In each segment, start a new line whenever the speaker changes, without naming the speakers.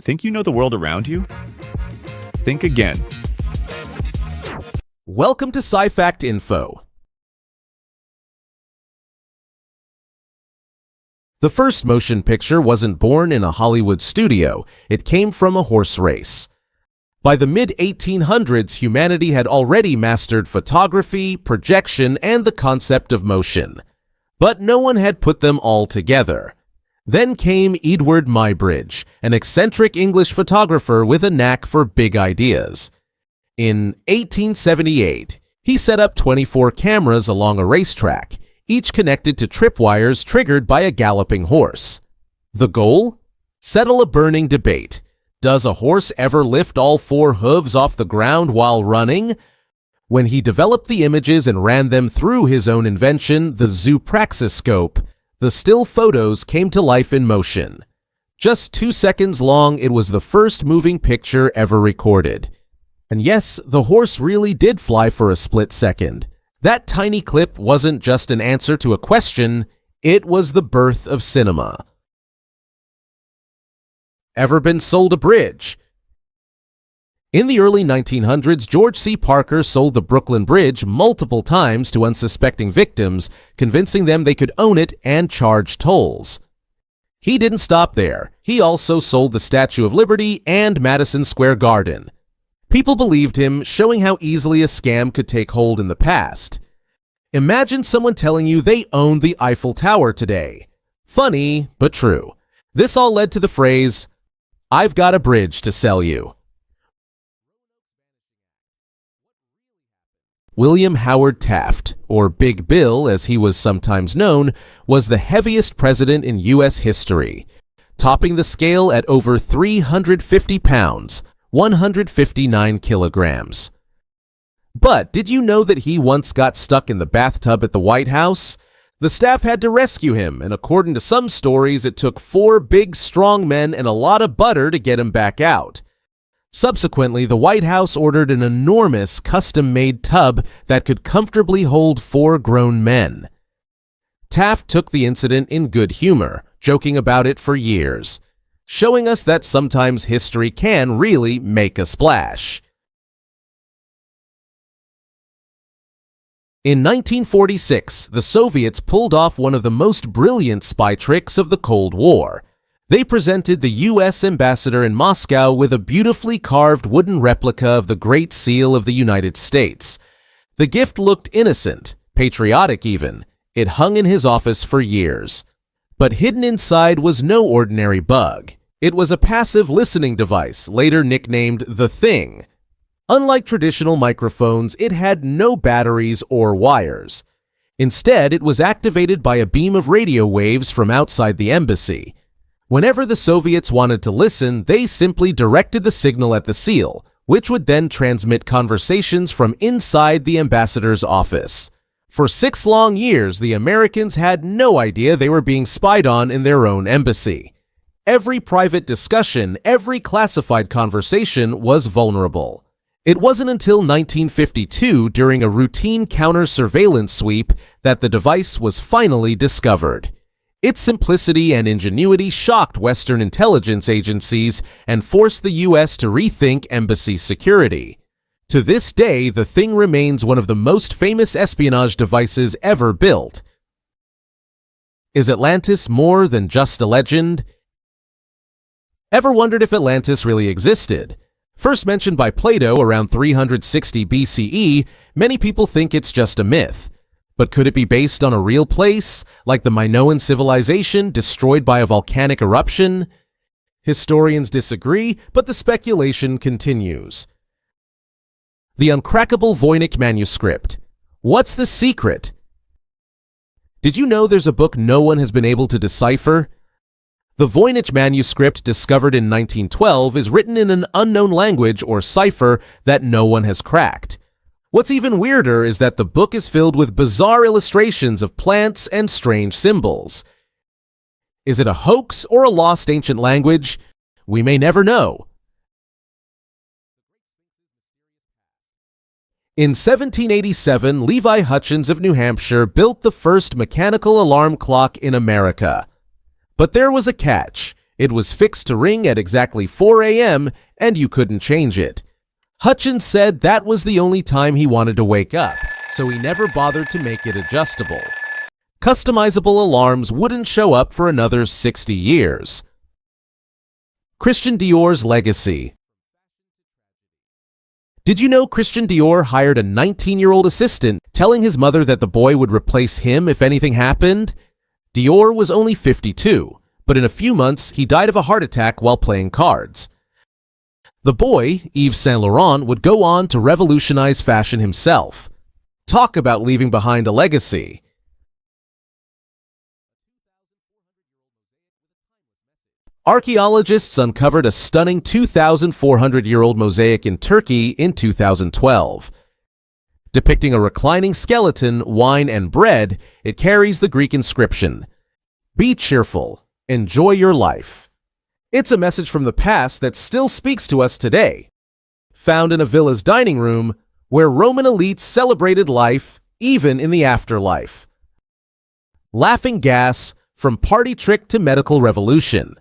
Think you know the world around you? Think again.
Welcome to SciFact Info. The first motion picture wasn't born in a Hollywood studio. It came from a horse race. By the mid-1800s, humanity had already mastered photography, projection, and the concept of motion. But no one had put them all together. Then came Edward Muybridge, an eccentric English photographer with a knack for big ideas. In 1878, he set up 24 cameras along a racetrack, each connected to tripwires triggered by a galloping horse. The goal? Settle a burning debate. Does a horse ever lift all four hooves off the ground while running? When he developed the images and ran them through his own invention, the zoopraxiscope, the still photos came to life in motion. Just 2 seconds long, it was the first moving picture ever recorded. And yes, the horse really did fly for a split second. That tiny clip wasn't just an answer to a question, it was the birth of cinema. Ever been sold a bridge? In the early 1900s, George C. Parker sold the Brooklyn Bridge multiple times to unsuspecting victims, convincing them they could own it and charge tolls. He didn't stop there. He also sold the Statue of Liberty and Madison Square Garden. People believed him, showing how easily a scam could take hold in the past. Imagine someone telling you they own the Eiffel Tower today. Funny, but true. This all led to the phrase, "I've got a bridge to sell you." William Howard Taft, or Big Bill as he was sometimes known, was the heaviest president in U.S. history, topping the scale at over 350 pounds, 159 kilograms. But did you know that he once got stuck in the bathtub at the White House? The staff had to rescue him, and according to some stories, it took 4 big, strong men and a lot of butter to get him back out. Subsequently, the White House ordered an enormous custom-made tub that could comfortably hold 4 grown men. Taft took the incident in good humor, joking about it for years, showing us that sometimes history can really make a splash. In 1946, the Soviets pulled off one of the most brilliant spy tricks of the Cold War. They presented the U.S. ambassador in Moscow with a beautifully carved wooden replica of the Great Seal of the United States. The gift looked innocent, patriotic even. It hung in his office for years. But hidden inside was no ordinary bug. It was a passive listening device, later nicknamed the Thing. Unlike traditional microphones, it had no batteries or wires. Instead, it was activated by a beam of radio waves from outside the embassy. Whenever the Soviets wanted to listen, they simply directed the signal at the seal, which would then transmit conversations from inside the ambassador's office. For 6 long years, the Americans had no idea they were being spied on in their own embassy. Every private discussion, every classified conversation was vulnerable. It wasn't until 1952, during a routine counter-surveillance sweep, that the device was finally discovered. Its simplicity and ingenuity shocked Western intelligence agencies and forced the U.S. to rethink embassy security. To this day, the Thing remains one of the most famous espionage devices ever built. Is Atlantis more than just a legend? Ever wondered if Atlantis really existed? First mentioned by Plato around 360 BCE, many people think it's just a myth. But could it be based on a real place, like the Minoan civilization destroyed by a volcanic eruption? Historians disagree, but the speculation continues. The uncrackable Voynich manuscript. What's the secret? Did you know there's a book no one has been able to decipher? The Voynich manuscript, discovered in 1912, is written in an unknown language or cipher that no one has cracked. What's even weirder is that the book is filled with bizarre illustrations of plants and strange symbols. Is it a hoax or a lost ancient language? We may never know. In 1787, Levi Hutchins of New Hampshire built the first mechanical alarm clock in America. But there was a catch. It was fixed to ring at exactly 4 a.m., and you couldn't change it. Hutchins said that was the only time he wanted to wake up, so he never bothered to make it adjustable. Customizable alarms wouldn't show up for another 60 years. Christian Dior's legacy. Did you know Christian Dior hired a 19-year-old assistant, telling his mother that the boy would replace him if anything happened? Dior was only 52, but in a few months he died of a heart attack while playing cards. The boy, Yves Saint Laurent, would go on to revolutionize fashion himself. Talk about leaving behind a legacy. Archaeologists uncovered a stunning 2,400-year-old mosaic in Turkey in 2012. Depicting a reclining skeleton, wine, and bread, it carries the Greek inscription, "Be cheerful, enjoy your life." It's a message from the past that still speaks to us today. Found in a villa's dining room, where Roman elites celebrated life, even in the afterlife. Laughing gas, from party trick to medical revolution.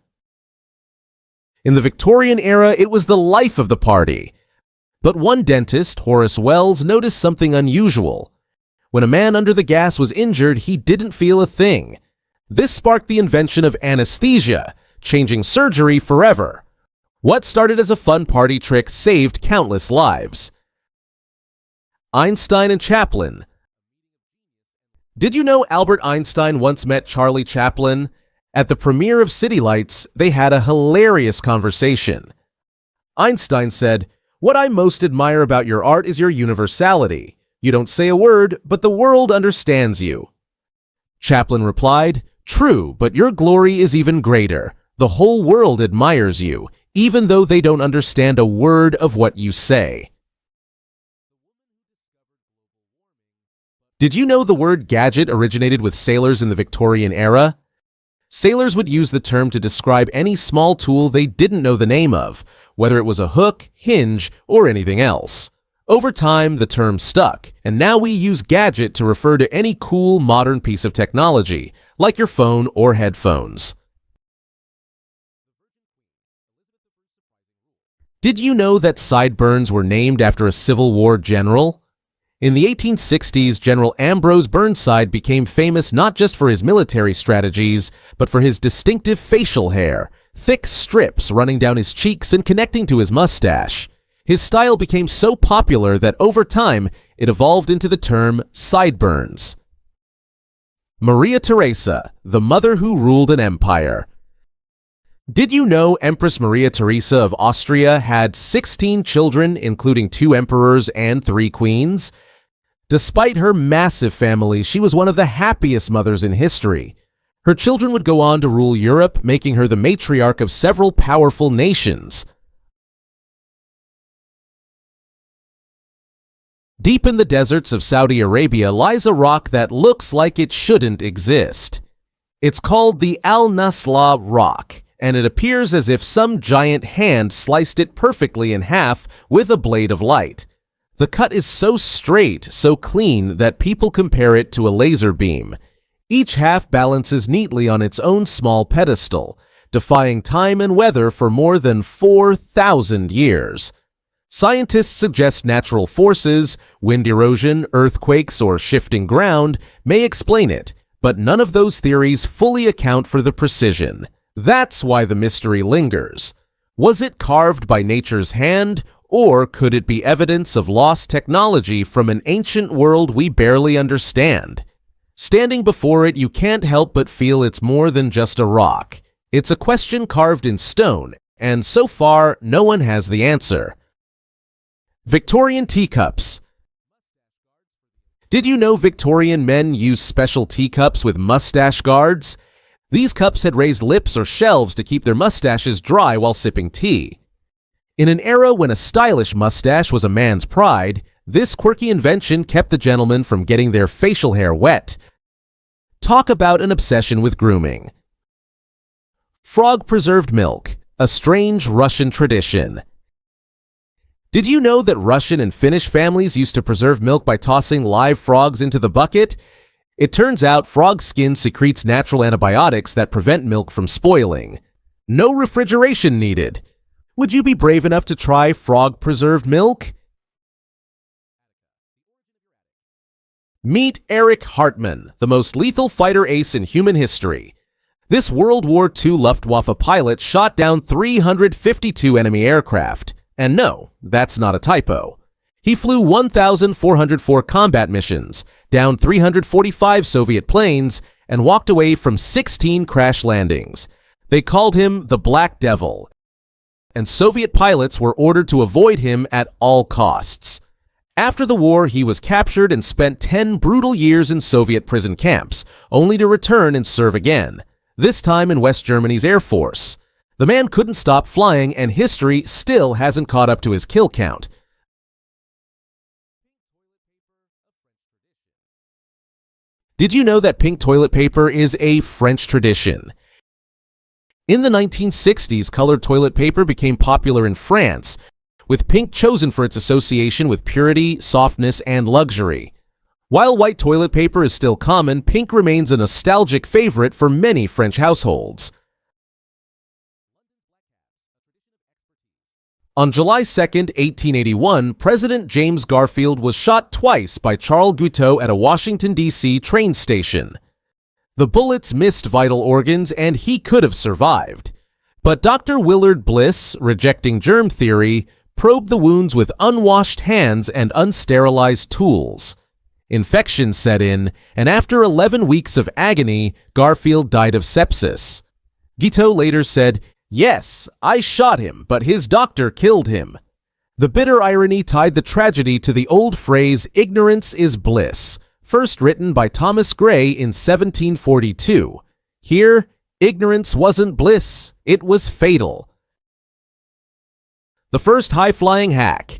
In the Victorian era, it was the life of the party. But one dentist, Horace Wells, noticed something unusual. When a man under the gas was injured, he didn't feel a thing. This sparked the invention of anesthesia, changing surgery forever. What started as a fun party trick saved countless lives. Einstein and Chaplin. Did you know Albert Einstein once met Charlie Chaplin? At the premiere of City Lights, they had a hilarious conversation. Einstein said, "What I most admire about your art is your universality. You don't say a word, but the world understands you." Chaplin replied, "True, but your glory is even greater. The whole world admires you, even though they don't understand a word of what you say." Did you know the word gadget originated with sailors in the Victorian era? Sailors would use the term to describe any small tool they didn't know the name of, whether it was a hook, hinge, or anything else. Over time, the term stuck, and now we use gadget to refer to any cool modern piece of technology, like your phone or headphones. Did you know that sideburns were named after a Civil War general? In the 1860s, General Ambrose Burnside became famous not just for his military strategies, but for his distinctive facial hair, thick strips running down his cheeks and connecting to his mustache. His style became so popular that over time, it evolved into the term sideburns. Maria Theresa, the mother who ruled an empire. Did you know Empress Maria Theresa of Austria had 16 children, including 2 emperors and 3 queens? Despite her massive family, she was one of the happiest mothers in history. Her children would go on to rule Europe, making her the matriarch of several powerful nations. Deep in the deserts of Saudi Arabia lies a rock that looks like it shouldn't exist. It's called the Al-Nasla Rock, and it appears as if some giant hand sliced it perfectly in half with a blade of light. The cut is so straight, so clean, that people compare it to a laser beam. Each half balances neatly on its own small pedestal, defying time and weather for more than 4,000 years. Scientists suggest natural forces, wind erosion, earthquakes, or shifting ground may explain it, but none of those theories fully account for the precision. That's why the mystery lingers. Was it carved by nature's hand, or could it be evidence of lost technology from an ancient world we barely understand? Standing before it, you can't help but feel it's more than just a rock. It's a question carved in stone, and so far, no one has the answer. Victorian teacups. Did you know Victorian men used special teacups with mustache guards? These cups had raised lips or shelves to keep their mustaches dry while sipping tea. In an era when a stylish mustache was a man's pride, this quirky invention kept the gentlemen from getting their facial hair wet. Talk about an obsession with grooming. Frog-preserved milk, a strange Russian tradition. Did you know that Russian and Finnish families used to preserve milk by tossing live frogs into the bucket? It turns out frog skin secretes natural antibiotics that prevent milk from spoiling. No refrigeration needed. Would you be brave enough to try frog-preserved milk? Meet Erich Hartmann, the most lethal fighter ace in human history. This World War II Luftwaffe pilot shot down 352 enemy aircraft. And no, that's not a typo. He flew 1,404 combat missions, downed 345 Soviet planes, and walked away from 16 crash landings. They called him the Black Devil, and Soviet pilots were ordered to avoid him at all costs. After the war, he was captured and spent 10 brutal years in Soviet prison camps, only to return and serve again, this time in West Germany's Air Force. The man couldn't stop flying, and history still hasn't caught up to his kill count. Did you know that pink toilet paper is a French tradition? In the 1960s, colored toilet paper became popular in France, with pink chosen for its association with purity, softness, and luxury. While white toilet paper is still common, pink remains a nostalgic favorite for many French households. On July 2, 1881, President James Garfield was shot twice by Charles Guiteau at a Washington, D.C. train station. The bullets missed vital organs, and he could have survived. But Dr. Willard Bliss, rejecting germ theory, probed the wounds with unwashed hands and unsterilized tools. Infection set in, and after 11 weeks of agony, Garfield died of sepsis. Guiteau later said, "Yes, I shot him, but his doctor killed him." The bitter irony tied the tragedy to the old phrase, "ignorance is bliss," first written by Thomas Gray in 1742. Here, ignorance wasn't bliss, it was fatal. The first high-flying hack.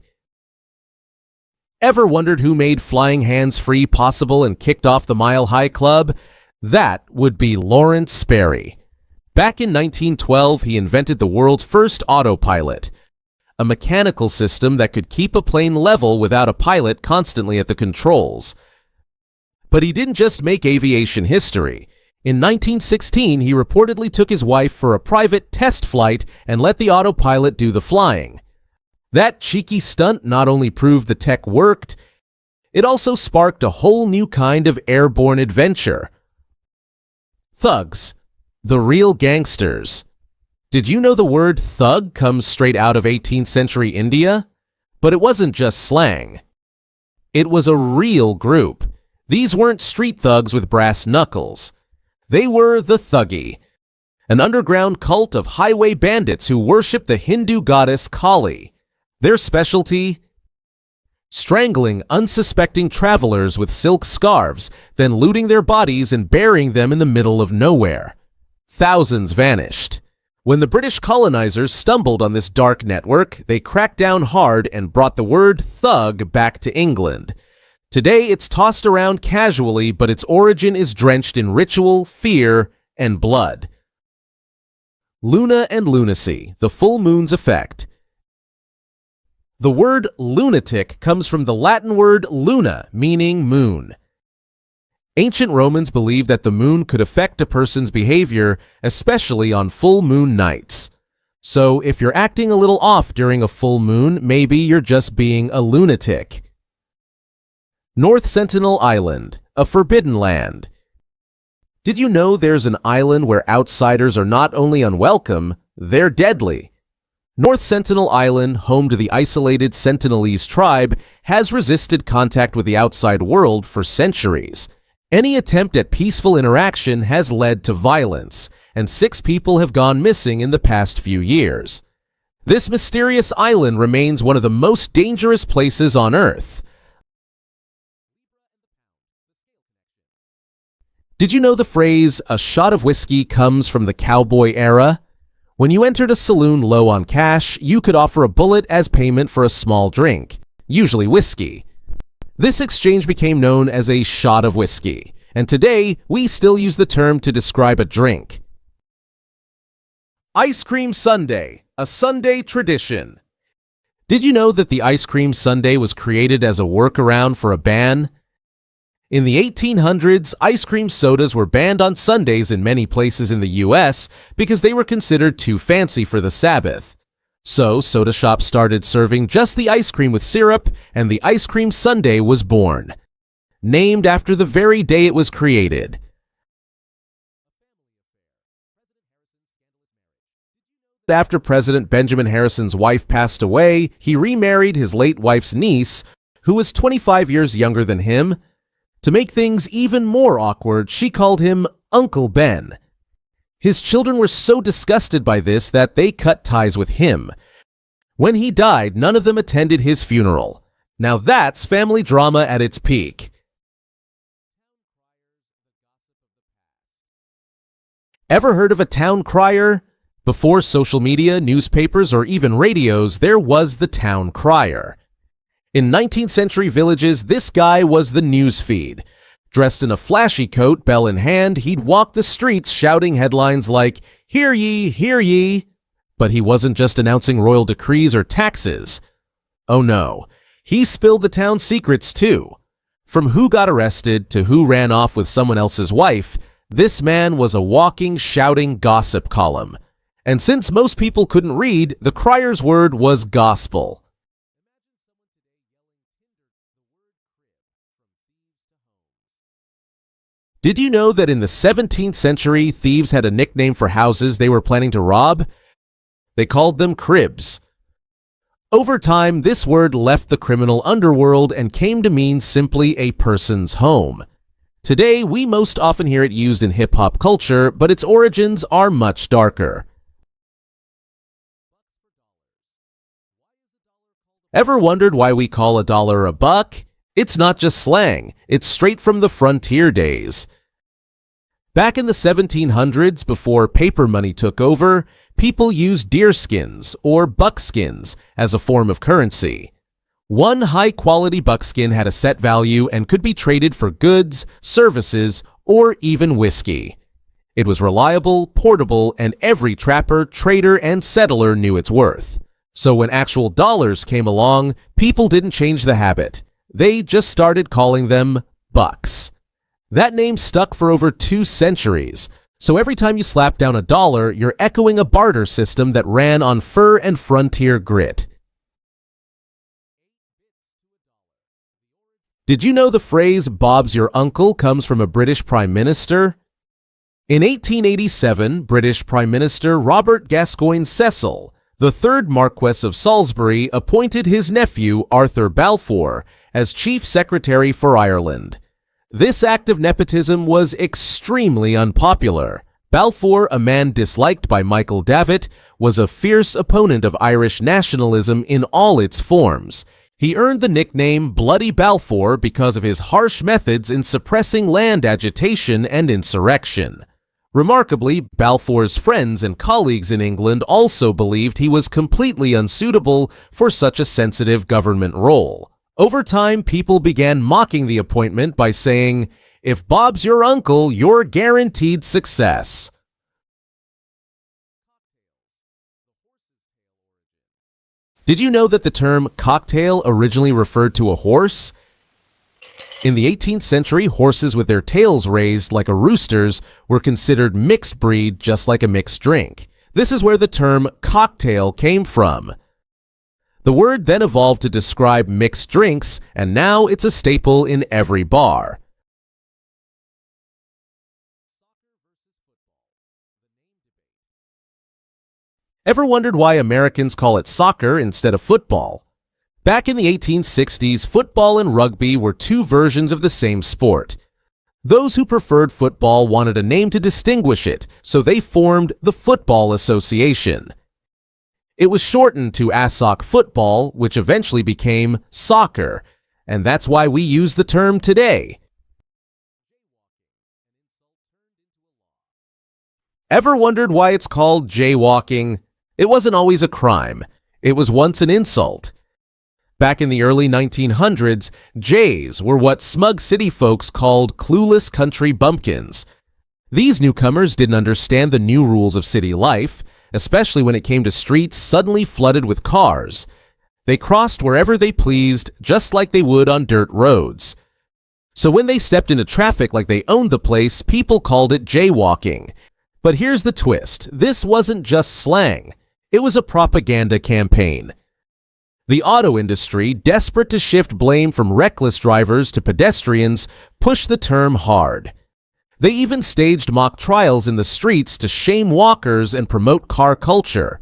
Ever wondered who made flying hands-free possible and kicked off the Mile High Club? That would be Lawrence Sperry. Back in 1912, he invented the world's first autopilot, a mechanical system that could keep a plane level without a pilot constantly at the controls. But he didn't just make aviation history. In 1916, he reportedly took his wife for a private test flight and let the autopilot do the flying. That cheeky stunt not only proved the tech worked, it also sparked a whole new kind of airborne adventure. Thugs, the real gangsters. Did you know the word thug comes straight out of 18th century India? But it wasn't just slang. It was a real group. These weren't street thugs with brass knuckles. They were the Thuggee, an underground cult of highway bandits who worship the Hindu goddess Kali. Their specialty? Strangling unsuspecting travelers with silk scarves, then looting their bodies and burying them in the middle of nowhere. Thousands vanished. When the British colonizers stumbled on this dark network, they cracked down hard and brought the word thug back to England. Today, it's tossed around casually, but its origin is drenched in ritual, fear, and blood. Luna and lunacy, the full moon's effect. The word lunatic comes from the Latin word luna, meaning moon. Ancient Romans believed that the moon could affect a person's behavior, especially on full moon nights. So if you're acting a little off during a full moon, maybe you're just being a lunatic. North Sentinel Island, a forbidden land. Did you know there's an island where outsiders are not only unwelcome, they're deadly? North Sentinel Island, home to the isolated Sentinelese tribe, has resisted contact with the outside world for centuries. Any attempt at peaceful interaction has led to violence, and 6 people have gone missing in the past few years. This mysterious island remains one of the most dangerous places on Earth. Did you know the phrase, "a shot of whiskey" comes from the cowboy era? When you entered a saloon low on cash, you could offer a bullet as payment for a small drink, usually whiskey. This exchange became known as a shot of whiskey, and today we still use the term to describe a drink. Ice cream sundae, a Sunday tradition. Did you know that the ice cream sundae was created as a workaround for a ban? In the 1800s, ice cream sodas were banned on Sundays in many places in the US because they were considered too fancy for the Sabbath. So, soda shops started serving just the ice cream with syrup, and the ice cream sundae was born, named after the very day it was created. After President Benjamin Harrison's wife passed away, he remarried his late wife's niece, who was 25 years younger than him. To make things even more awkward, she called him Uncle Ben. His children were so disgusted by this that they cut ties with him. When he died, none of them attended his funeral. Now that's family drama at its peak. Ever heard of a town crier? Before social media, newspapers, or even radios, there was the town crier. In 19th century villages, this guy was the news feed. Dressed in a flashy coat, bell in hand, he'd walk the streets shouting headlines like, "Hear ye, hear ye!" But he wasn't just announcing royal decrees or taxes. Oh no, he spilled the town's secrets too. From who got arrested to who ran off with someone else's wife, this man was a walking, shouting gossip column. And since most people couldn't read, the crier's word was gospel. Did you know that in the 17th century, thieves had a nickname for houses they were planning to rob? They called them cribs. Over time, this word left the criminal underworld and came to mean simply a person's home. Today, we most often hear it used in hip-hop culture, but its origins are much darker. Ever wondered why we call a dollar a buck? It's not just slang, it's straight from the frontier days. Back in the 1700s, before paper money took over, people used deerskins, or buckskins, as a form of currency. One high-quality buckskin had a set value and could be traded for goods, services, or even whiskey. It was reliable, portable, and every trapper, trader, and settler knew its worth. So when actual dollars came along, people didn't change the habit. They just started calling them bucks. That name stuck for over 2 centuries, so every time you slap down a dollar, you're echoing a barter system that ran on fur and frontier grit. Did you know the phrase, "Bob's your uncle," comes from a British Prime Minister? In 1887, British Prime Minister Robert Gascoigne Cecil, the 3rd Marquess of Salisbury, appointed his nephew, Arthur Balfour, as Chief Secretary for Ireland. This act of nepotism was extremely unpopular. Balfour, a man disliked by Michael Davitt, was a fierce opponent of Irish nationalism in all its forms. He earned the nickname Bloody Balfour because of his harsh methods in suppressing land agitation and insurrection. Remarkably, Balfour's friends and colleagues in England also believed he was completely unsuitable for such a sensitive government role. Over time, people began mocking the appointment by saying, "If Bob's your uncle, you're guaranteed success." Did you know that the term cocktail originally referred to a horse? In the 18th century, horses with their tails raised like a rooster's were considered mixed breed, just like a mixed drink. This is where the term cocktail came from. The word then evolved to describe mixed drinks, and now it's a staple in every bar. Ever wondered why Americans call it soccer instead of football? Back in the 1860s, football and rugby were 2 versions of the same sport. Those who preferred football wanted a name to distinguish it, so they formed the Football Association. It was shortened to ASOC football, which eventually became soccer, and that's why we use the term today. Ever wondered why it's called jaywalking? It wasn't always a crime. It was once an insult. Back in the early 1900s, jays were what smug city folks called clueless country bumpkins. These newcomers didn't understand the new rules of city life, especially when it came to streets suddenly flooded with cars. They crossed wherever they pleased, just like they would on dirt roads. So when they stepped into traffic like they owned the place, people called it jaywalking. But here's the twist. This wasn't just slang. It was a propaganda campaign. The auto industry, desperate to shift blame from reckless drivers to pedestrians, pushed the term hard. They even staged mock trials in the streets to shame walkers and promote car culture.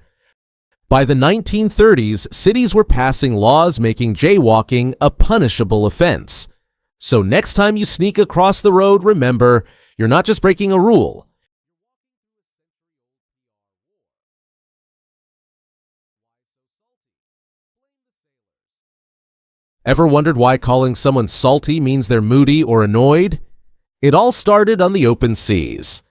By the 1930s, cities were passing laws making jaywalking a punishable offense. So next time you sneak across the road, remember, you're not just breaking a rule. Ever wondered why calling someone salty means they're moody or annoyed? It all started on the open seas.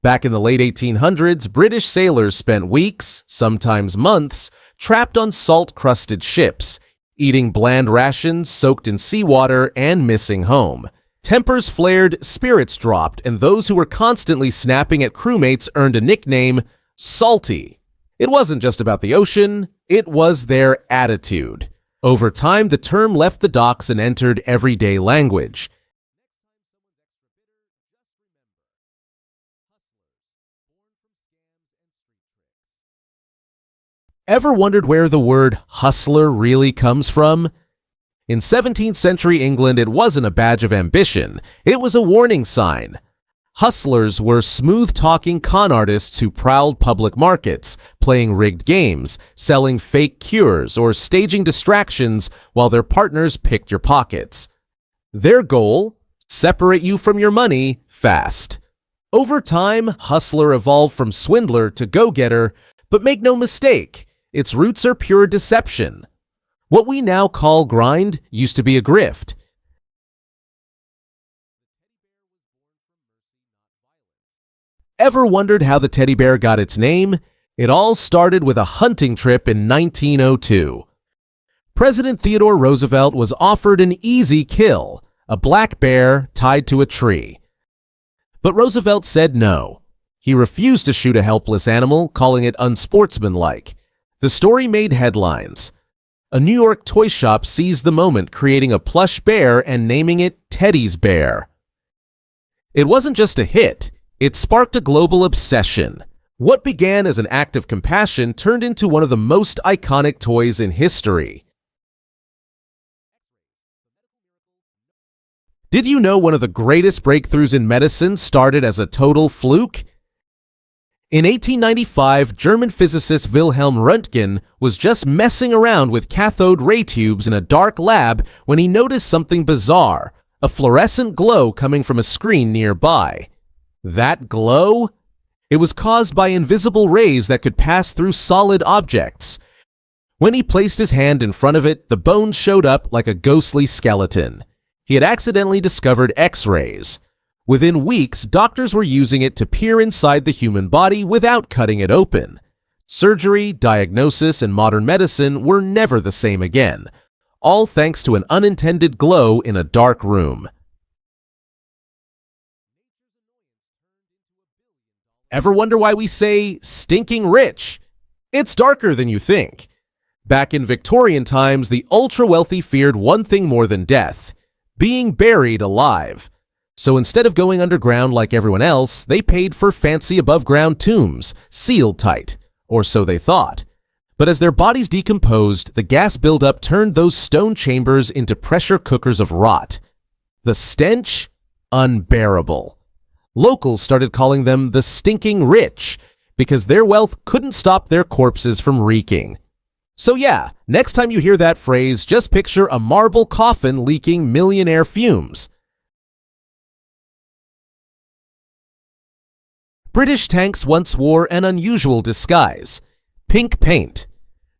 Back in the late 1800s, British sailors spent weeks, sometimes months, trapped on salt-crusted ships, eating bland rations soaked in seawater and missing home. Tempers flared, spirits dropped, and those who were constantly snapping at crewmates earned a nickname, Salty. It wasn't just about the ocean, it was their attitude. Over time, the term left the docks and entered everyday language. Ever wondered where the word hustler really comes from? In 17th century England, it wasn't a badge of ambition, it was a warning sign. Hustlers were smooth-talking con artists who prowled public markets, playing rigged games, selling fake cures, or staging distractions while their partners picked your pockets. Their goal? Separate you from your money fast. Over time, hustler evolved from swindler to go-getter, but make no mistake, its roots are pure deception. What we now call grind used to be a grift. Ever wondered how the teddy bear got its name? It all started with a hunting trip in 1902. President Theodore Roosevelt was offered an easy kill, a black bear tied to a tree. But Roosevelt said no. He refused to shoot a helpless animal, calling it unsportsmanlike. The story made headlines. A New York toy shop seized the moment, creating a plush bear and naming it Teddy's Bear. It wasn't just a hit, it sparked a global obsession. What began as an act of compassion turned into one of the most iconic toys in history. Did you know one of the greatest breakthroughs in medicine started as a total fluke? In 1895, German physicist Wilhelm Röntgen was just messing around with cathode ray tubes in a dark lab when he noticed something bizarre, a fluorescent glow coming from a screen nearby. That glow? It was caused by invisible rays that could pass through solid objects. When he placed his hand in front of it, the bones showed up like a ghostly skeleton. He had accidentally discovered X-rays. Within weeks, doctors were using it to peer inside the human body without cutting it open. Surgery, diagnosis, and modern medicine were never the same again, all thanks to an unintended glow in a dark room. Ever wonder why we say stinking rich? It's darker than you think. Back in Victorian times, the ultra-wealthy feared one thing more than death: being buried alive. So instead of going underground like everyone else, they paid for fancy above-ground tombs, sealed tight, or so they thought. But as their bodies decomposed, the gas buildup turned those stone chambers into pressure cookers of rot. The stench? Unbearable. Locals started calling them the stinking rich, because their wealth couldn't stop their corpses from reeking. So yeah, next time you hear that phrase, just picture a marble coffin leaking millionaire fumes. British tanks once wore an unusual disguise: pink paint.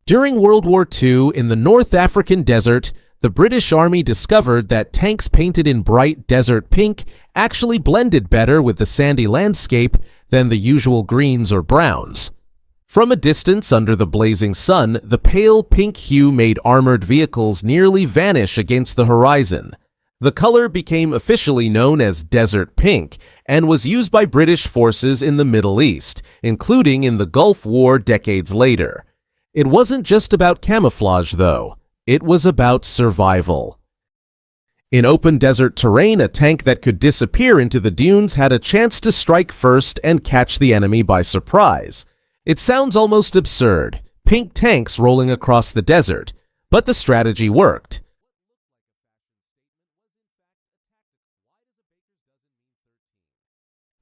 During World War II, in the North African desert, the British Army discovered that tanks painted in bright desert pink actually blended better with the sandy landscape than the usual greens or browns. From a distance under the blazing sun, the pale pink hue made armored vehicles nearly vanish against the horizon. The color became officially known as Desert Pink and was used by British forces in the Middle East, including in the Gulf War decades later. It wasn't just about camouflage, though. It was about survival. In open desert terrain, a tank that could disappear into the dunes had a chance to strike first and catch the enemy by surprise. It sounds almost absurd, pink tanks rolling across the desert, but the strategy worked.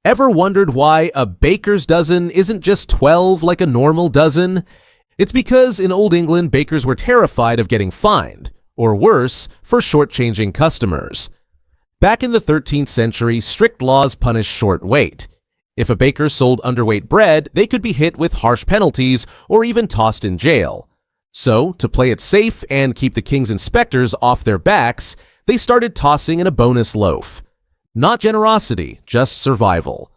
Ever wondered why a baker's dozen isn't just 12 like a normal dozen? It's because in Old England, bakers were terrified of getting fined, or worse, for shortchanging customers. Back in the 13th century, strict laws punished short weight. If a baker sold underweight bread, they could be hit with harsh penalties or even tossed in jail. So, to play it safe and keep the king's inspectors off their backs, they started tossing in a bonus loaf. Not generosity, just survival.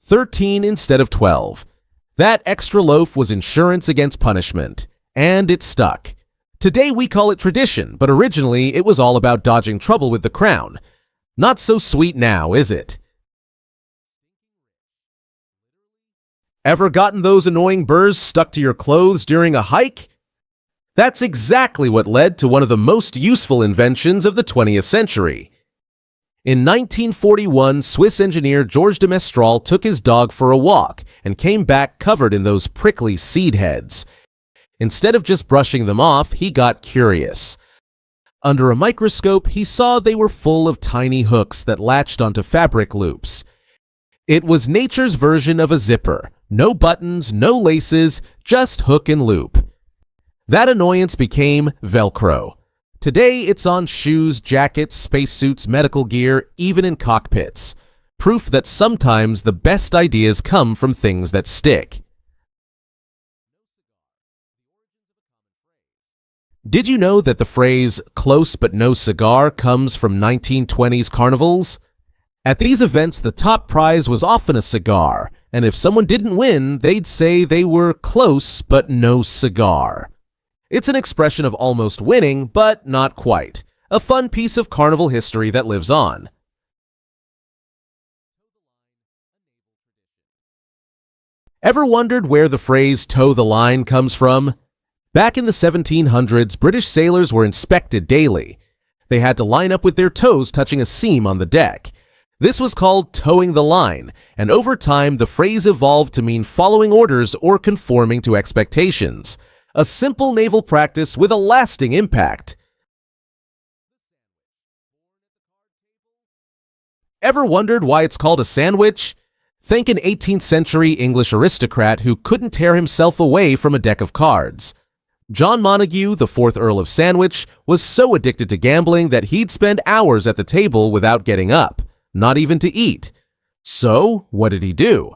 13 instead of 12. That extra loaf was insurance against punishment, and it stuck. Today we call it tradition, but originally it was all about dodging trouble with the crown. Not so sweet now, is it? Ever gotten those annoying burrs stuck to your clothes during a hike? That's exactly what led to one of the most useful inventions of the 20th century. In 1941, Swiss engineer Georges de Mestral took his dog for a walk and came back covered in those prickly seed heads. Instead of just brushing them off, he got curious. Under a microscope, he saw they were full of tiny hooks that latched onto fabric loops. It was nature's version of a zipper. No buttons, no laces, just hook and loop. That annoyance became Velcro. Today, it's on shoes, jackets, spacesuits, medical gear, even in cockpits. Proof that sometimes the best ideas come from things that stick. Did you know that the phrase, "close but no cigar," comes from 1920s carnivals? At these events, the top prize was often a cigar, and if someone didn't win, they'd say they were close but no cigar. It's an expression of almost winning, but not quite. A fun piece of carnival history that lives on. Ever wondered where the phrase "toe the line" comes from? Back in the 1700s, British sailors were inspected daily. They had to line up with their toes touching a seam on the deck. This was called towing the line, and over time the phrase evolved to mean following orders or conforming to expectations. A simple naval practice with a lasting impact. Ever wondered why it's called a sandwich? Think an 18th century English aristocrat who couldn't tear himself away from a deck of cards. John Montagu, the 4th Earl of Sandwich, was so addicted to gambling that he'd spend hours at the table without getting up, not even to eat. So, what did he do?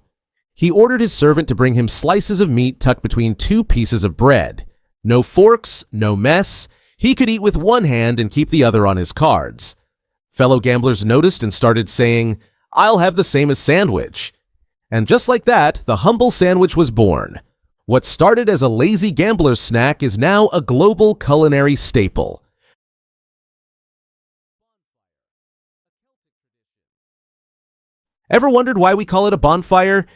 He ordered his servant to bring him slices of meat tucked between 2 pieces of bread. No forks, no mess. He could eat with one hand and keep the other on his cards. Fellow gamblers noticed and started saying, "I'll have the same as sandwich." And just like that, the humble sandwich was born. What started as a lazy gambler's snack is now a global culinary staple. Ever wondered why we call it a bonfire?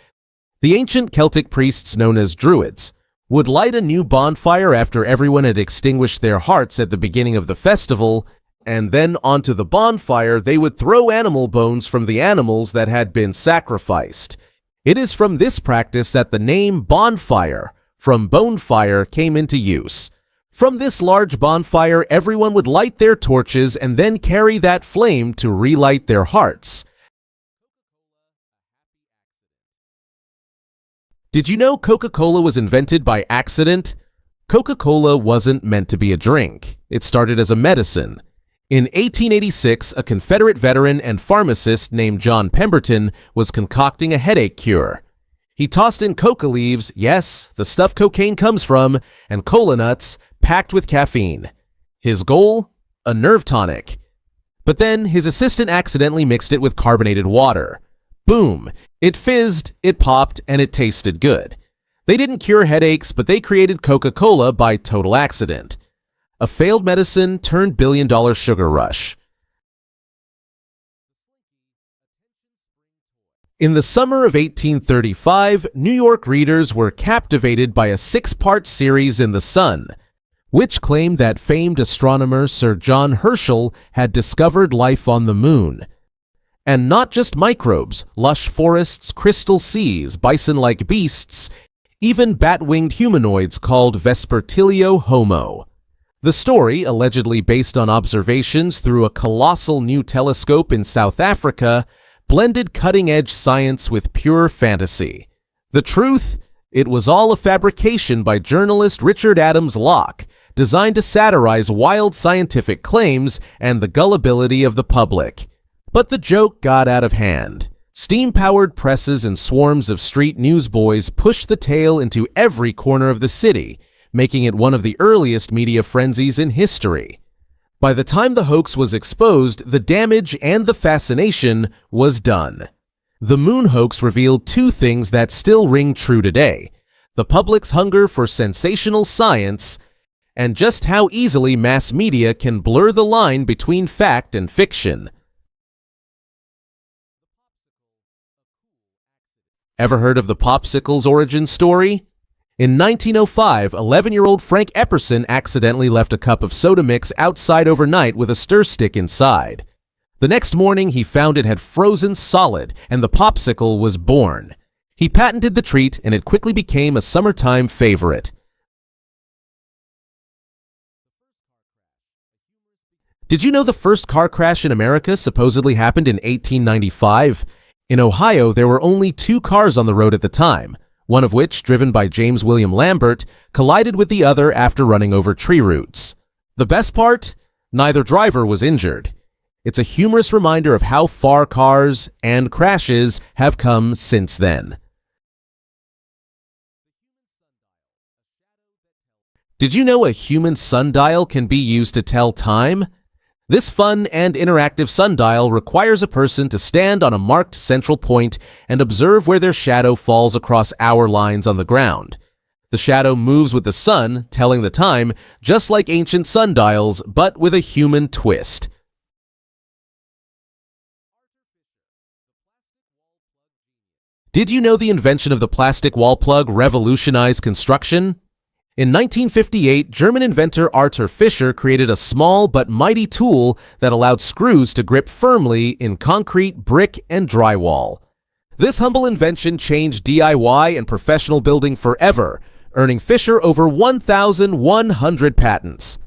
The ancient Celtic priests, known as Druids, would light a new bonfire after everyone had extinguished their hearts at the beginning of the festival, and then onto the bonfire they would throw animal bones from the animals that had been sacrificed. It is from this practice that the name bonfire, from bonefire, came into use. From this large bonfire, everyone would light their torches and then carry that flame to relight their hearts. Did you know Coca-Cola was invented by accident? Coca-Cola wasn't meant to be a drink. It started as a medicine. In 1886, a Confederate veteran and pharmacist named John Pemberton was concocting a headache cure. He tossed in coca leaves, yes, the stuff cocaine comes from, and cola nuts, packed with caffeine. His goal? A nerve tonic. But then his assistant accidentally mixed it with carbonated water. Boom! It fizzed, it popped, and it tasted good. They didn't cure headaches, but they created Coca-Cola by total accident. A failed medicine turned billion-dollar sugar rush. In the summer of 1835, New York readers were captivated by a 6-part series in The Sun. which claimed that famed astronomer Sir John Herschel had discovered life on the moon. And not just microbes, lush forests, crystal seas, bison-like beasts, even bat-winged humanoids called Vespertilio Homo. The story, allegedly based on observations through a colossal new telescope in South Africa, blended cutting-edge science with pure fantasy. The truth? It was all a fabrication by journalist Richard Adams Locke, designed to satirize wild scientific claims and the gullibility of the public. But the joke got out of hand. Steam-powered presses and swarms of street newsboys pushed the tale into every corner of the city, making it one of the earliest media frenzies in history. By the time the hoax was exposed, the damage and the fascination was done. The moon hoax revealed two things that still ring true today: the public's hunger for sensational science, and just how easily mass media can blur the line between fact and fiction. Ever heard of the popsicle's origin story? In 1905, 11-year-old Frank Epperson accidentally left a cup of soda mix outside overnight with a stir stick inside. The next morning, he found it had frozen solid, and the popsicle was born. He patented the treat, and it quickly became a summertime favorite. Did you know the first car crash in America supposedly happened in 1895? In Ohio, there were only 2 cars on the road at the time, one of which, driven by James William Lambert, collided with the other after running over tree roots. The best part? Neither driver was injured. It's a humorous reminder of how far cars and crashes have come since then. Did you know a human sundial can be used to tell time? This fun and interactive sundial requires a person to stand on a marked central point and observe where their shadow falls across hour lines on the ground. The shadow moves with the sun, telling the time, just like ancient sundials, but with a human twist. Did you know the invention of the plastic wall plug revolutionized construction? In 1958, German inventor Arthur Fischer created a small but mighty tool that allowed screws to grip firmly in concrete, brick, and drywall. This humble invention changed DIY and professional building forever, earning Fischer over 1,100 patents.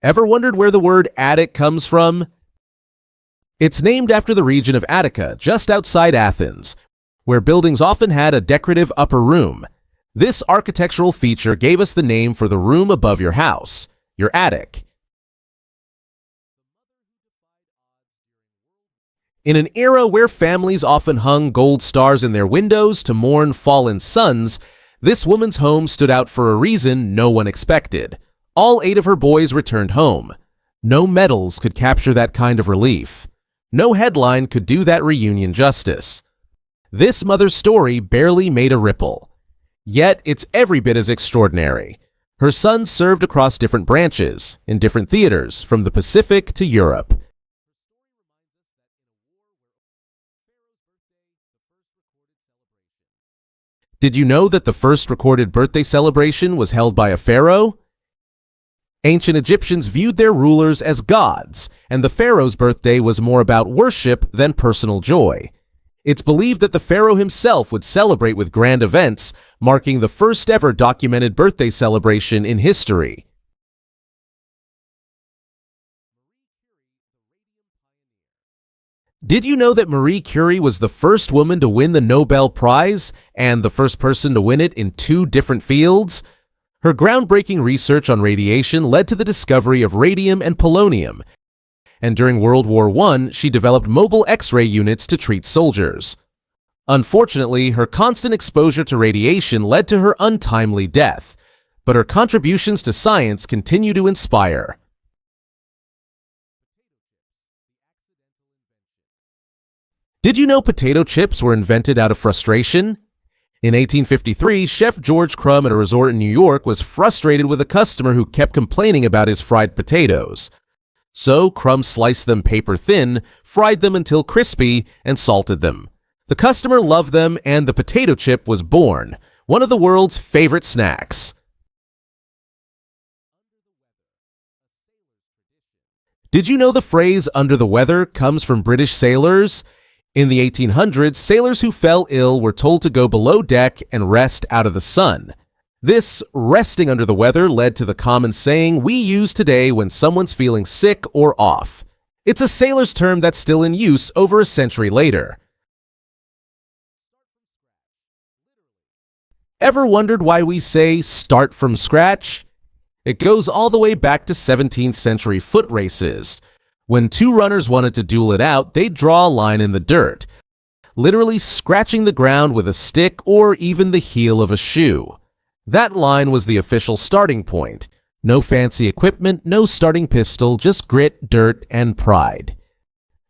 Ever wondered where the word attic comes from? It's named after the region of Attica, just outside Athens, where buildings often had a decorative upper room. This architectural feature gave us the name for the room above your house, your attic. In an era where families often hung gold stars in their windows to mourn fallen sons, this woman's home stood out for a reason no one expected. All 8 of her boys returned home. No medals could capture that kind of relief. No headline could do that reunion justice. This mother's story barely made a ripple. Yet it's every bit as extraordinary. Her sons served across different branches, in different theaters, from the Pacific to Europe. Did you know that the first recorded birthday celebration was held by a pharaoh? Ancient Egyptians viewed their rulers as gods, and the pharaoh's birthday was more about worship than personal joy. It's believed that the pharaoh himself would celebrate with grand events, marking the first ever documented birthday celebration in history. Did you know that Marie Curie was the first woman to win the Nobel Prize, and the first person to win it in 2 different fields? Her groundbreaking research on radiation led to the discovery of radium and polonium, and during World War I, she developed mobile X-ray units to treat soldiers. Unfortunately, her constant exposure to radiation led to her untimely death, but her contributions to science continue to inspire. Did you know potato chips were invented out of frustration? In 1853, Chef George Crumb at a resort in New York was frustrated with a customer who kept complaining about his fried potatoes. So Crumb sliced them paper thin, fried them until crispy, and salted them. The customer loved them, and the potato chip was born, one of the world's favorite snacks. Did you know the phrase "under the weather" comes from British sailors? In the 1800s, sailors who fell ill were told to go below deck and rest out of the sun. This resting under the weather led to the common saying we use today when someone's feeling sick or off. It's a sailor's term that's still in use over a century later. Ever wondered why we say "start from scratch"? It goes all the way back to 17th century foot races. When two runners wanted to duel it out, they'd draw a line in the dirt, literally scratching the ground with a stick or even the heel of a shoe. That line was the official starting point. No fancy equipment, no starting pistol, just grit, dirt, and pride.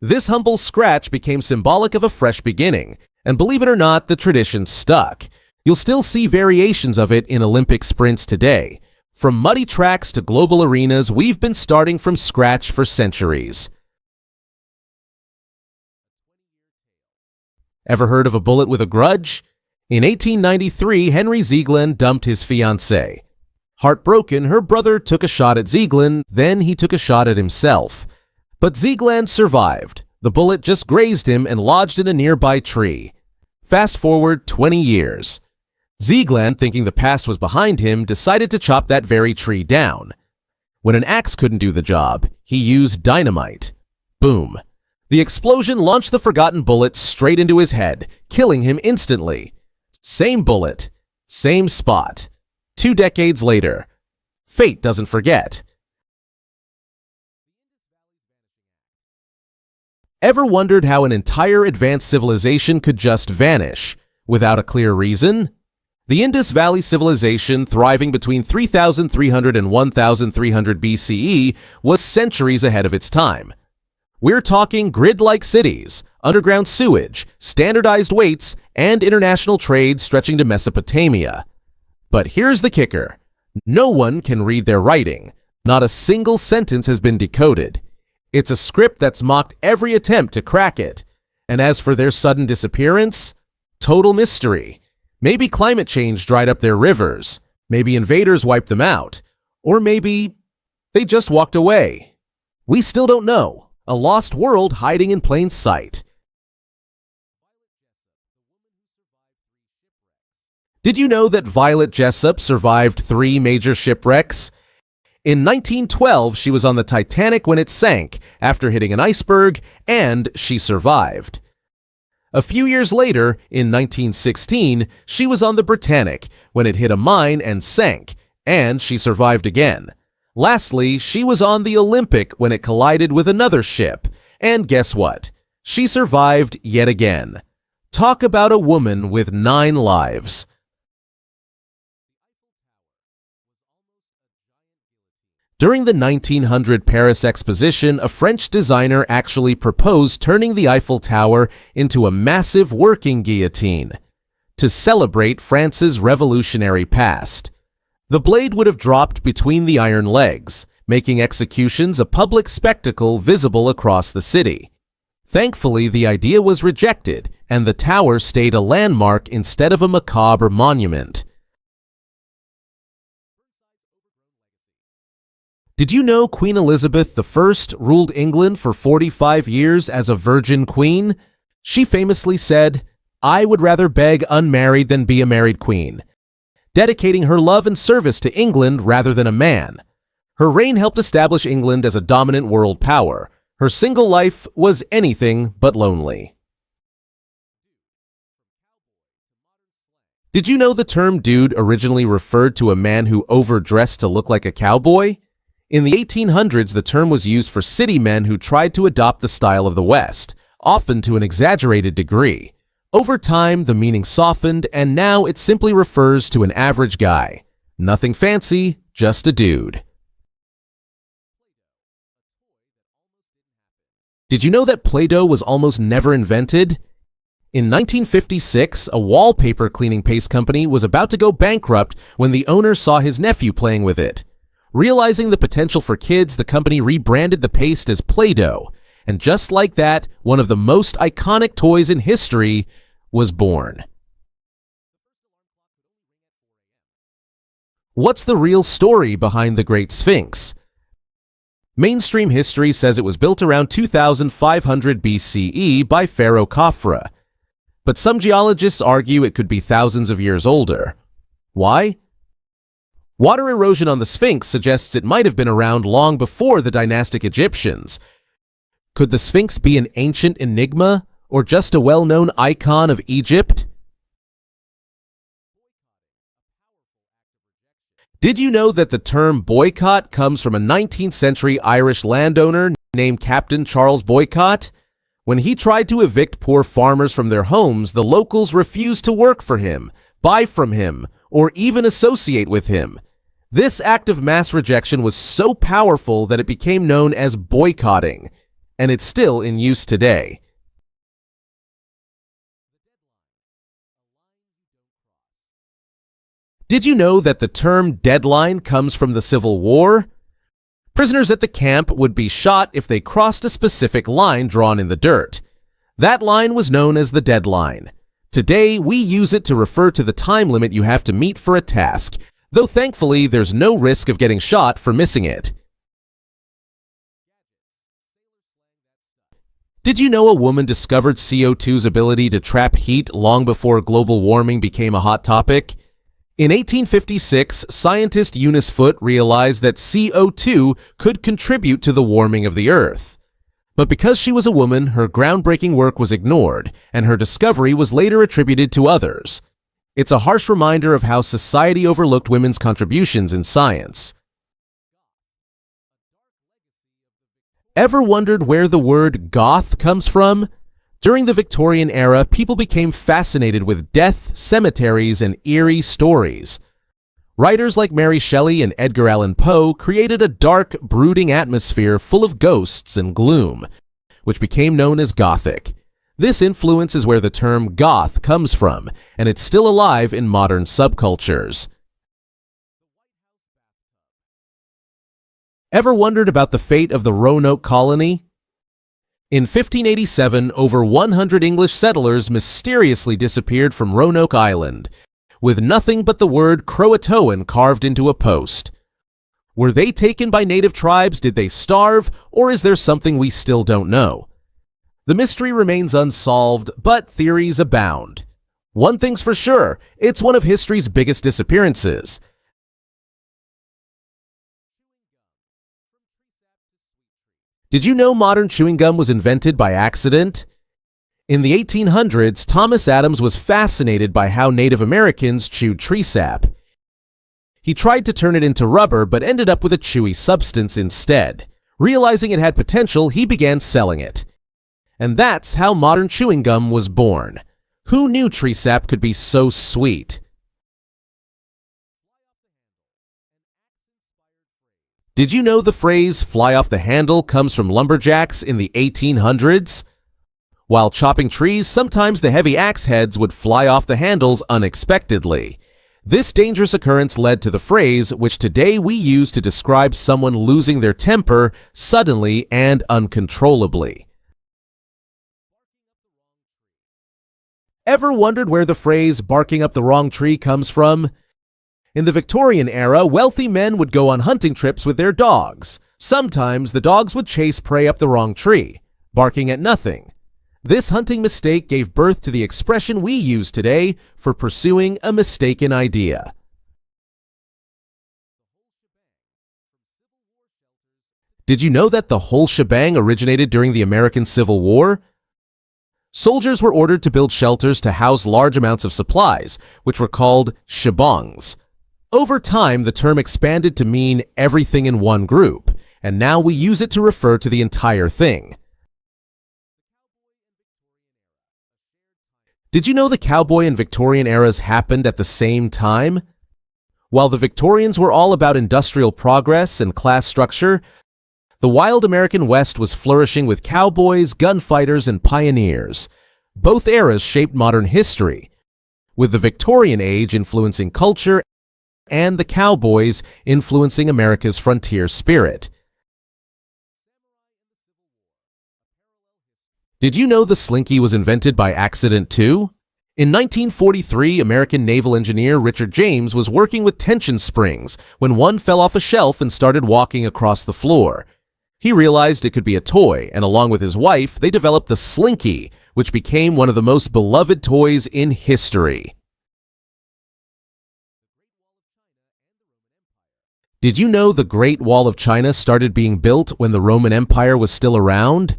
This humble scratch became symbolic of a fresh beginning, and believe it or not, the tradition stuck. You'll still see variations of it in Olympic sprints today. From muddy tracks to global arenas, we've been starting from scratch for centuries. Ever heard of a bullet with a grudge? In 1893, Henry Ziegler dumped his fiancée. Heartbroken, her brother took a shot at Ziegler, then he took a shot at himself. But Ziegler survived. The bullet just grazed him and lodged in a nearby tree. Fast forward 20 years. Ziegler, thinking the past was behind him, decided to chop that very tree down. When an axe couldn't do the job, he used dynamite. Boom. The explosion launched the forgotten bullet straight into his head, killing him instantly. Same bullet, same spot. 2 decades later. Fate doesn't forget. Ever wondered how an entire advanced civilization could just vanish without a clear reason? The Indus Valley Civilization, thriving between 3300 and 1300 BCE, was centuries ahead of its time. We're talking grid-like cities, underground sewage, standardized weights, and international trade stretching to Mesopotamia. But here's the kicker. No one can read their writing. Not a single sentence has been decoded. It's a script that's mocked every attempt to crack it. And as for their sudden disappearance, total mystery. Maybe climate change dried up their rivers. Maybe invaders wiped them out. Or maybe they just walked away. We still don't know. A lost world hiding in plain sight. Did you know that Violet Jessup survived 3 major shipwrecks? In 1912, she was on the Titanic when it sank after hitting an iceberg, and she survived. A few years later, in 1916, she was on the Britannic when it hit a mine and sank, and she survived again. Lastly, she was on the Olympic when it collided with another ship, and guess what? She survived yet again. Talk about a woman with 9 lives. During the 1900 Paris Exposition, a French designer actually proposed turning the Eiffel Tower into a massive working guillotine to celebrate France's revolutionary past. The blade would have dropped between the iron legs, making executions a public spectacle visible across the city. Thankfully, the idea was rejected, and the tower stayed a landmark instead of a macabre monument. Did you know Queen Elizabeth I ruled England for 45 years as a virgin queen? She famously said, "I would rather beg unmarried than be a married queen," dedicating her love and service to England rather than a man. Her reign helped establish England as a dominant world power. Her single life was anything but lonely. Did you know the term dude originally referred to a man who overdressed to look like a cowboy? In the 1800s, the term was used for city men who tried to adopt the style of the West, often to an exaggerated degree. Over time, the meaning softened, and now it simply refers to an average guy. Nothing fancy, just a dude. Did you know that Play-Doh was almost never invented? In 1956, a wallpaper cleaning paste company was about to go bankrupt when the owner saw his nephew playing with it. Realizing the potential for kids, the company rebranded the paste as Play-Doh. And just like that, one of the most iconic toys in history was born. What's the real story behind the Great Sphinx? Mainstream history says it was built around 2500 BCE by Pharaoh Khafre, but some geologists argue it could be thousands of years older. Why? Water erosion on the Sphinx suggests it might have been around long before the dynastic Egyptians. Could the Sphinx be an ancient enigma, or just a well-known icon of Egypt? Did you know that the term boycott comes from a 19th century Irish landowner named Captain Charles Boycott? When he tried to evict poor farmers from their homes, the locals refused to work for him, buy from him, or even associate with him. This act of mass rejection was so powerful that it became known as boycotting, and it's still in use today. Did you know that the term deadline comes from the Civil War? Prisoners at the camp would be shot if they crossed a specific line drawn in the dirt. That line was known as the deadline. Today, we use it to refer to the time limit you have to meet for a task, though thankfully there's no risk of getting shot for missing it. Did you know a woman discovered CO2's ability to trap heat long before global warming became a hot topic? In 1856, scientist Eunice Foote realized that CO2 could contribute to the warming of the Earth. But because she was a woman, her groundbreaking work was ignored, and her discovery was later attributed to others. It's a harsh reminder of how society overlooked women's contributions in science. Ever wondered where the word goth comes from? During the Victorian era, people became fascinated with death, cemeteries, and eerie stories. Writers like Mary Shelley and Edgar Allan Poe created a dark, brooding atmosphere full of ghosts and gloom, which became known as Gothic. This influence is where the term goth comes from, and it's still alive in modern subcultures. Ever wondered about the fate of the Roanoke colony? In 1587, over 100 English settlers mysteriously disappeared from Roanoke Island, with nothing but the word Croatoan carved into a post. Were they taken by native tribes, did they starve, or is there something we still don't know? The mystery remains unsolved, but theories abound. One thing's for sure, it's one of history's biggest disappearances. Did you know modern chewing gum was invented by accident? In the 1800s, Thomas Adams was fascinated by how Native Americans chewed tree sap. He tried to turn it into rubber but ended up with a chewy substance instead. Realizing it had potential, he began selling it. And that's how modern chewing gum was born. Who knew tree sap could be so sweet? Did you know the phrase "fly off the handle" comes from lumberjacks in the 1800s? While chopping trees, sometimes the heavy axe heads would fly off the handles unexpectedly. This dangerous occurrence led to the phrase, which today we use to describe someone losing their temper suddenly and uncontrollably. Ever wondered where the phrase "barking up the wrong tree" comes from? In the Victorian era, wealthy men would go on hunting trips with their dogs. Sometimes the dogs would chase prey up the wrong tree, barking at nothing. This hunting mistake gave birth to the expression we use today for pursuing a mistaken idea. Did you know that the whole shebang originated during the American Civil War? Soldiers were ordered to build shelters to house large amounts of supplies, which were called shebangs. Over time, the term expanded to mean everything in one group, and now we use it to refer to the entire thing. Did you know the cowboy and Victorian eras happened at the same time? While the Victorians were all about industrial progress and class structure, the wild American West was flourishing with cowboys, gunfighters, and pioneers. Both eras shaped modern history, with the Victorian age influencing culture and the cowboys influencing America's frontier spirit. Did you know the slinky was invented by accident too? In 1943, American naval engineer Richard James was working with tension springs when one fell off a shelf and started walking across the floor. He realized it could be a toy, and along with his wife, they developed the Slinky, which became one of the most beloved toys in history. Did you know the Great Wall of China started being built when the Roman Empire was still around?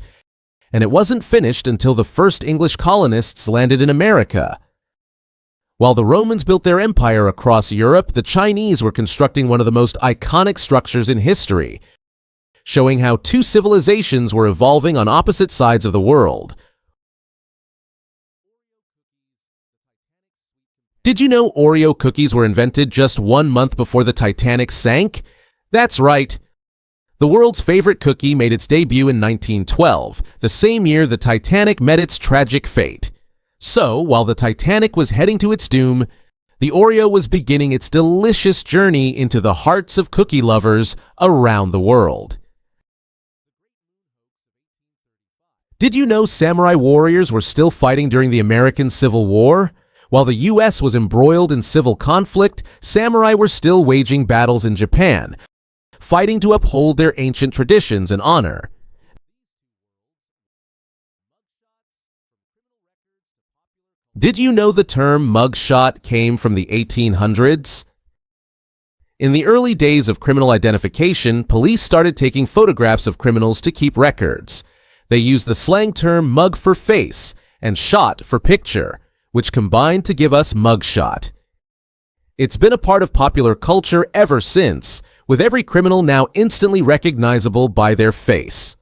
And it wasn't finished until the first English colonists landed in America. While the Romans built their empire across Europe, the Chinese were constructing one of the most iconic structures in history, showing how two civilizations were evolving on opposite sides of the world. Did you know Oreo cookies were invented just 1 month before the Titanic sank? That's right. The world's favorite cookie made its debut in 1912, the same year the Titanic met its tragic fate. So, while the Titanic was heading to its doom, the Oreo was beginning its delicious journey into the hearts of cookie lovers around the world. Did you know samurai warriors were still fighting during the American Civil War? While the U.S. was embroiled in civil conflict, samurai were still waging battles in Japan, fighting to uphold their ancient traditions and honor. Did you know the term mugshot came from the 1800s? In the early days of criminal identification, police started taking photographs of criminals to keep records. They used the slang term mug for face and shot for picture, which combined to give us mugshot. It's been a part of popular culture ever since, with every criminal now instantly recognizable by their face.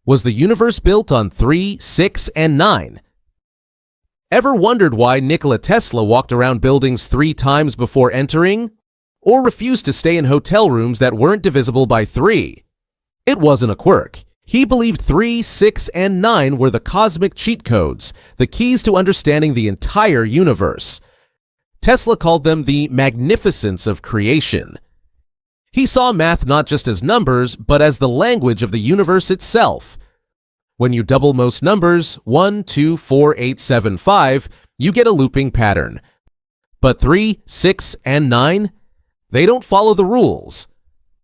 Was the universe built on 3, 6, and 9? Ever wondered why Nikola Tesla walked around buildings 3 times before entering? Or refused to stay in hotel rooms that weren't divisible by 3? It wasn't a quirk. He believed 3, 6, and 9 were the cosmic cheat codes, the keys to understanding the entire universe. Tesla called them the magnificence of creation. He saw math not just as numbers, but as the language of the universe itself. When you double most numbers, 1, 2, 4, 8, 7, 5, you get a looping pattern. But 3, 6, and 9? They don't follow the rules.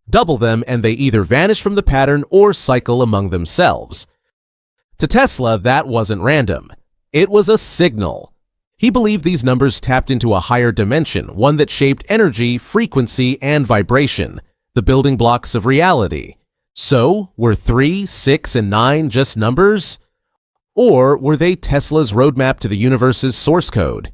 Double them and they either vanish from the pattern or cycle among themselves. To Tesla, that wasn't random. It was a signal. He believed these numbers tapped into a higher dimension, one that shaped energy, frequency, and vibration, the building blocks of reality. So, were 3, 6, and 9 just numbers? Or were they Tesla's roadmap to the universe's source code?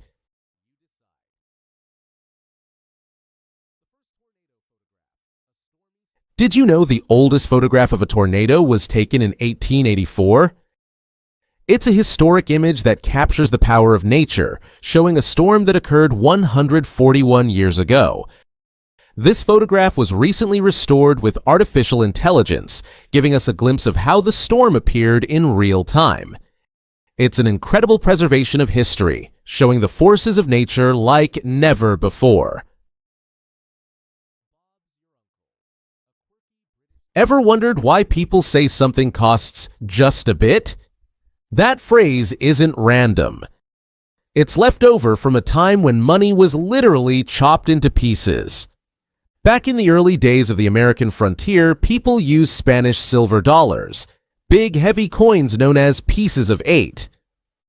Did you know the oldest photograph of a tornado was taken in 1884? It's a historic image that captures the power of nature, showing a storm that occurred 141 years ago. This photograph was recently restored with artificial intelligence, giving us a glimpse of how the storm appeared in real time. It's an incredible preservation of history, showing the forces of nature like never before. Ever wondered why people say something costs just a bit? That phrase isn't random. It's left over from a time when money was literally chopped into pieces. Back in the early days of the American frontier, people used Spanish silver dollars, big heavy coins known as pieces of 8.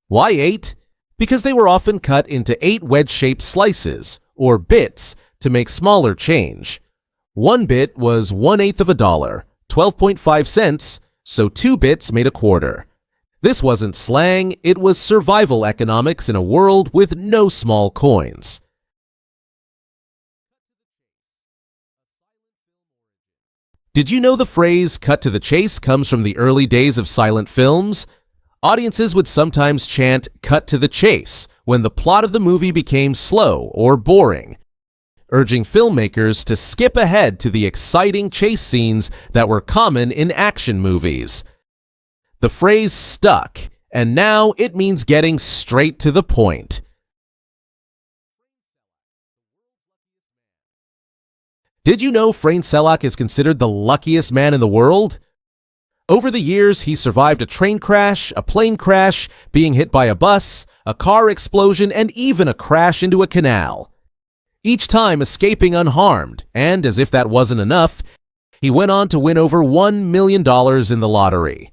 Why 8? Because they were often cut into 8 wedge-shaped slices, or bits, to make smaller change. 1 bit was 1/8 of a dollar, 12.5 cents, so 2 bits made a quarter. This wasn't slang, it was survival economics in a world with no small coins. Did you know the phrase "cut to the chase" comes from the early days of silent films? Audiences would sometimes chant "cut to the chase" when the plot of the movie became slow or boring, urging filmmakers to skip ahead to the exciting chase scenes that were common in action movies. The phrase stuck, and now it means getting straight to the point. Did you know Frain Selak is considered the luckiest man in the world? Over the years, he survived a train crash, a plane crash, being hit by a bus, a car explosion, and even a crash into a canal. Each time escaping unharmed, and as if that wasn't enough, he went on to win over $1 million in the lottery.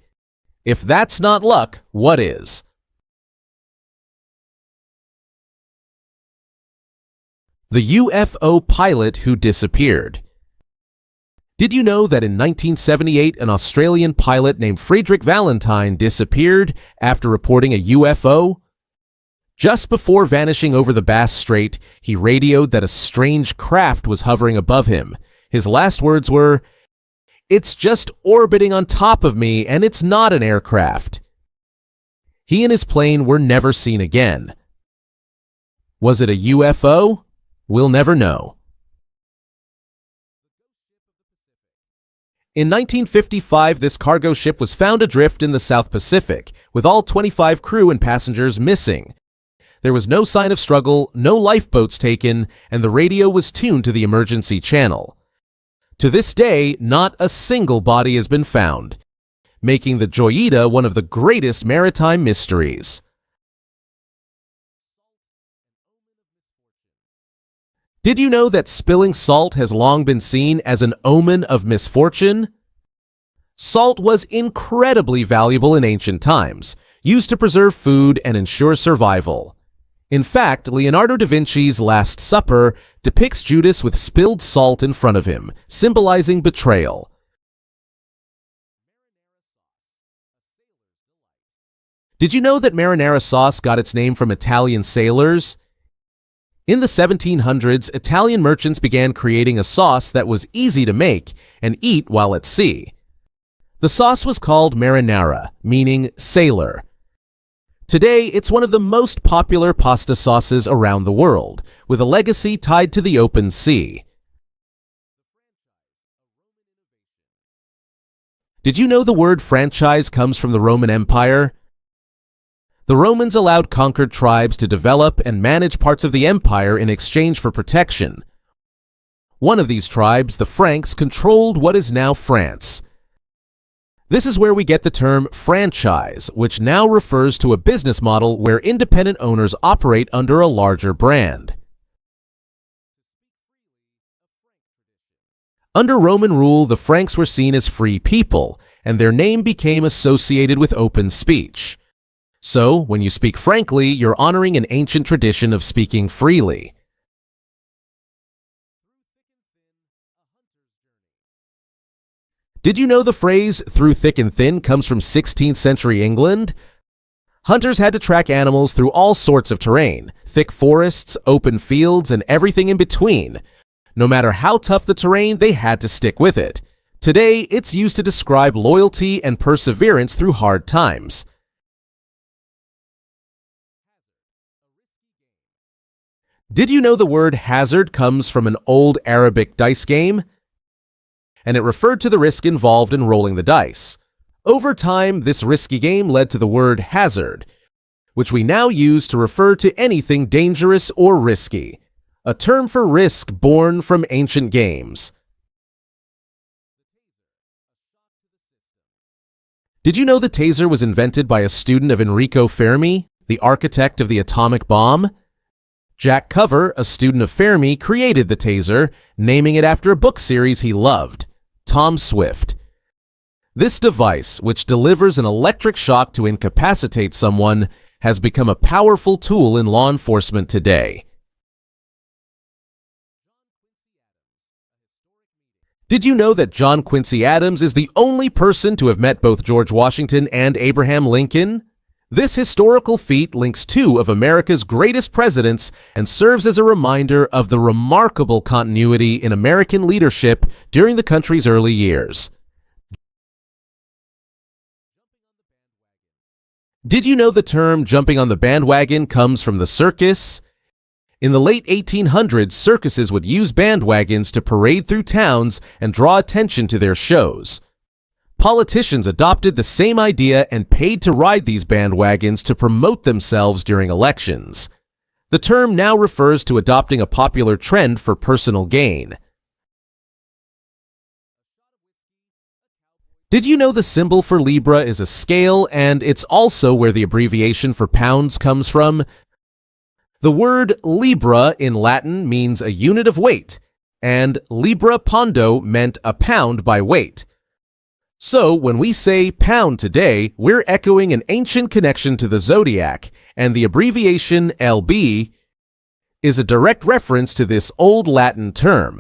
If that's not luck, what is? The UFO pilot who disappeared. Did you know that in 1978 an Australian pilot named Friedrich Valentine disappeared after reporting a UFO? Just before vanishing over the Bass Strait, he radioed that a strange craft was hovering above him. His last words were, "It's just orbiting on top of me and it's not an aircraft." He and his plane were never seen again. Was it a UFO? We'll never know. In 1955, this cargo ship was found adrift in the South Pacific, with all 25 crew and passengers missing. There was no sign of struggle, no lifeboats taken, and the radio was tuned to the emergency channel. To this day, not a single body has been found, making the Joyita one of the greatest maritime mysteries. Did you know that spilling salt has long been seen as an omen of misfortune? Salt was incredibly valuable in ancient times, used to preserve food and ensure survival. In fact, Leonardo da Vinci's Last Supper depicts Judas with spilled salt in front of him, symbolizing betrayal. Did you know that marinara sauce got its name from Italian sailors? In the 1700s, Italian merchants began creating a sauce that was easy to make and eat while at sea. The sauce was called marinara, meaning sailor. Today, it's one of the most popular pasta sauces around the world, with a legacy tied to the open sea. Did you know the word franchise comes from the Roman Empire? The Romans allowed conquered tribes to develop and manage parts of the empire in exchange for protection. One of these tribes, the Franks, controlled what is now France. This is where we get the term franchise, which now refers to a business model where independent owners operate under a larger brand. Under Roman rule, the Franks were seen as free people, and their name became associated with open speech. So, when you speak frankly, you're honoring an ancient tradition of speaking freely. Did you know the phrase "through thick and thin" comes from 16th century England? Hunters had to track animals through all sorts of terrain, thick forests, open fields, and everything in between. No matter how tough the terrain, they had to stick with it. Today, it's used to describe loyalty and perseverance through hard times. Did you know the word hazard comes from an old Arabic dice game? And it referred to the risk involved in rolling the dice. Over time, this risky game led to the word hazard, which we now use to refer to anything dangerous or risky, a term for risk born from ancient games. Did you know the taser was invented by a student of Enrico Fermi, the architect of the atomic bomb? Jack Cover, a student of Fermi, created the taser, naming it after a book series he loved, Tom Swift. This device, which delivers an electric shock to incapacitate someone, has become a powerful tool in law enforcement today. Did you know that John Quincy Adams is the only person to have met both George Washington and Abraham Lincoln? This historical feat links two of America's greatest presidents and serves as a reminder of the remarkable continuity in American leadership during the country's early years. Did you know the term "jumping on the bandwagon" comes from the circus? In the late 1800s, circuses would use bandwagons to parade through towns and draw attention to their shows. Politicians adopted the same idea and paid to ride these bandwagons to promote themselves during elections. The term now refers to adopting a popular trend for personal gain. Did you know the symbol for Libra is a scale, and it's also where the abbreviation for pounds comes from? The word libra in Latin means a unit of weight, and libra pondo meant a pound by weight. So when we say pound today, we're echoing an ancient connection to the zodiac, and the abbreviation LB is a direct reference to this old Latin term.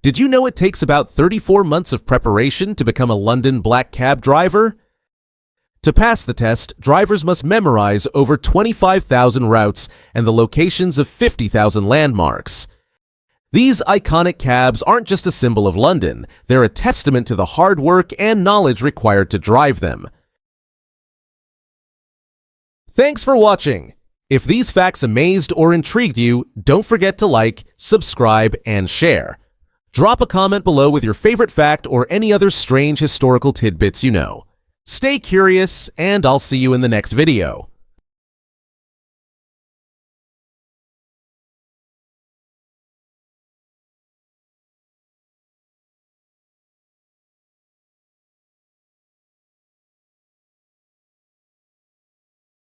Did you know it takes about 34 months of preparation to become a London black cab driver? To pass the test, drivers must memorize over 25,000 routes and the locations of 50,000 landmarks. These iconic cabs aren't just a symbol of London, they're a testament to the hard work and knowledge required to drive them. Thanks for watching! If these facts amazed or intrigued you, don't forget to like, subscribe, and share. Drop a comment below with your favorite fact or any other strange historical tidbits you know. Stay curious, and I'll see you in the next video.